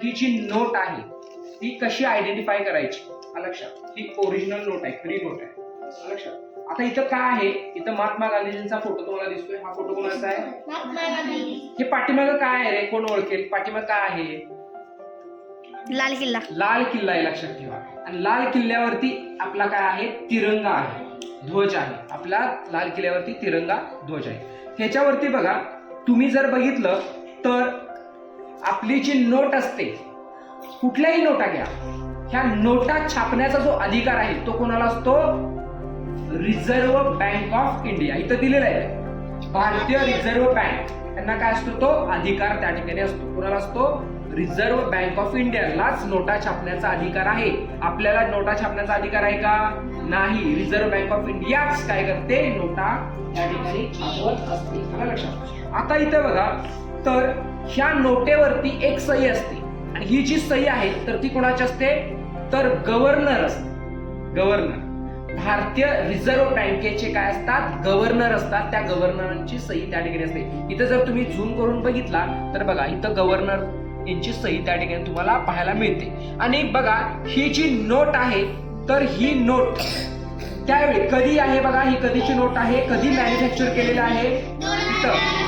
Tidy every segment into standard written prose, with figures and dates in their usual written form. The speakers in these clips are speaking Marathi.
ही जी नोट आहे ती कशी आयडेंटिफाय करायची? लक्षात, ही ओरिजिनल नोट आहे, खरी नोट आहे. लक्षात. आता इथं काय आहे? इथं महात्मा गांधीजींचा फोटो तुम्हाला दिसतोय. हा फोटो कोणाचा आहे? महात्मा गांधी. हे पाठीमागं काय आहे रे? कोण ओळखेल? पाठीमागं काय आहे? लाल किल्ला. लाल किल्ला आहे, लक्षात ठेवा. आणि लाल किल्ल्यावरती आपला काय आहे? तिरंगा आहे, ध्वज आहे. आपला लाल किल्ल्यावरती तिरंगा ध्वज आहे. ह्याच्यावरती बघा, तुम्ही जर बघितलं तर आपली जी नोट असते, कुठल्याही नोटा घ्या, ह्या नोटा छापण्याचा जो अधिकार आहे तो कोणाला असतो? Reserve bank of India. इथं दिलेला आहे भारतीय रिझर्व्ह बँक, त्यांना काय असतो? तो अधिकार त्या ठिकाणी असतो. कोणाला असतो? रिझर्व्ह बँक ऑफ इंडियालाच नोटा छापण्याचा अधिकार आहे. आपल्याला नोटा छापण्याचा अधिकार आहे का? नाही. रिझर्व्ह बँक ऑफ इंडियाच काय करते? नोटा त्या ठिकाणी छापत असते. आलं लक्षात. आता इथं बघा, तर ह्या नोटेवरती एक सही असते आणि ही जी सही आहे तर ती कोणाची असते? तर गव्हर्नर असते. गव्हर्नर, भारतीय रिझर्व्ह बँकेचे काय असतात? गव्हर्नर असतात. त्या गव्हर्नरांची सही त्या ठिकाणी असते. इथं जर तुम्ही झूम करून बघितला तर बघा, इथं गव्हर्नर यांची सही त्या ठिकाणी तुम्हाला पाहायला मिळते. आणि बघा, ही जी नोट आहे तर ही नोट त्यावेळी कधी आहे? बघा, ही कधीची नोट आहे? कधी मॅन्युफॅक्चर केलेलं आहे? इथं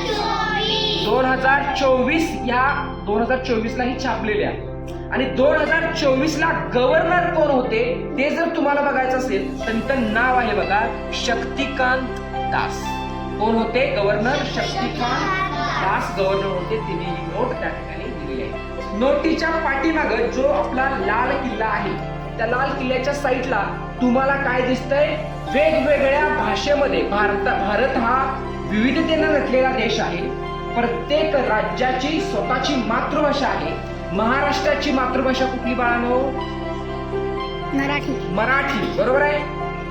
2024 या 2024 ला ही छापलेली आहे. आणि 2024 ला गव्हर्नर कोण होते ते जर तुम्हाला बघायचं असेल तर इथं नाव आहे बघा, शक्तिकांत दास. कोण होते? गव्हर्नर शक्तिकांत दास गव्हर्नर होते. तिने ही नोट त्या ठिकाणी दिली आहे. नोटीच्या पाठीमागं जो आपला लाल किल्ला आहे, त्या लाल किल्ल्याच्या साईडला तुम्हाला काय दिसतंय? वेगवेगळ्या भाषेमध्ये, भारत हा विविधतेने नटलेला देश आहे. प्रत्येक राज्याची स्वतःची मातृभाषा आहे. महाराष्ट्राची मातृभाषा कुठली बाळांनो? मराठी. मराठी, बरोबर आहे.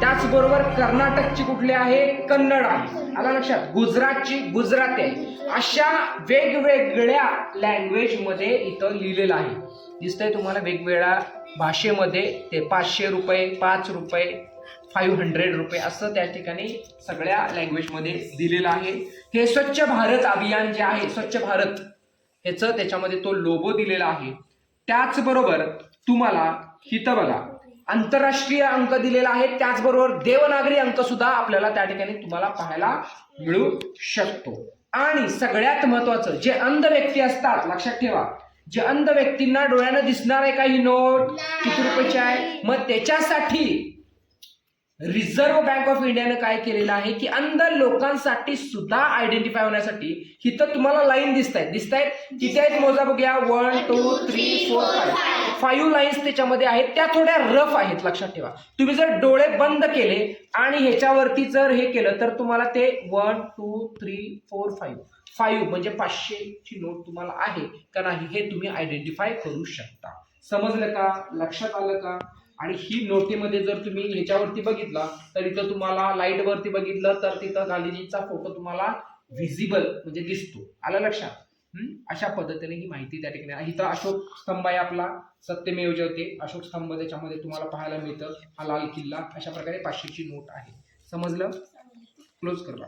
त्याचबरोबर कर्नाटकची कुठली आहे? कन्नड आहे. आला लक्षात. गुजरातची गुजराती आहे. अशा वेगवेगळ्या लँग्वेज मध्ये इथं लिहिलेलं आहे. दिसतंय तुम्हाला? वेगवेगळ्या भाषेमध्ये ते 500 रुपये, 5 रुपये, 500 रुपये असं त्या ठिकाणी सगळ्या लँग्वेज मध्ये दिलेलं आहे. हे स्वच्छ भारत अभियान जे आहे, स्वच्छ भारत, ह्याचं त्याच्यामध्ये तो लोगो दिलेला आहे. त्याचबरोबर तुम्हाला इथं बघा, आंतरराष्ट्रीय अंक दिलेला आहे. त्याचबरोबर देवनागरी अंक सुद्धा आपल्याला त्या ठिकाणी तुम्हाला पाहायला मिळू शकतो. आणि सगळ्यात महत्वाचं, जे अंध व्यक्ती असतात, लक्षात ठेवा, जे अंध व्यक्तींना डोळ्यानं दिसणार आहे का ही नोट? किती रुपयाची आहे? मग त्याच्यासाठी रिझर्व्ह बँक ऑफ इंडियानं काय केलेलं आहे की अंध लोकांसाठी सुद्धा आयडेंटिफाय होण्यासाठी इथं तुम्हाला लाईन दिसतायत. किती आहेत मोजा बघूया? 1 2 3 4 5 लाईन्स त्याच्यामध्ये आहेत. त्या थोड्या रफ आहेत, लक्षात ठेवा. तुम्ही जर डोळे बंद केले आणि ह्याच्यावरती जर हे केलं तर तुम्हाला ते 1 2 3 4 5 म्हणजे 500 ची नोट तुम्हाला आहे का नाही हे तुम्ही आयडेंटिफाय करू शकता. समजलं का? लक्षात आलं का? आणि ही नोटीमध्ये जर तुम्ही ह्याच्यावरती बघितला तर इथं तुम्हाला लाईट वरती बघितलं तर तिथं गांधीजींचा फोटो तुम्हाला व्हिजिबल म्हणजे दिसतो. आलं लक्षात? अशा पद्धतीने ही माहिती त्या ठिकाणी. इथं अशोक स्तंभ आहे आपला, सत्यमेव जयते अशोक स्तंभ त्याच्यामध्ये तुम्हाला पाहायला मिळतं. हा लाल किल्ला, अशा प्रकारे 500 ची नोट आहे. समजलं? क्लोज कर बा.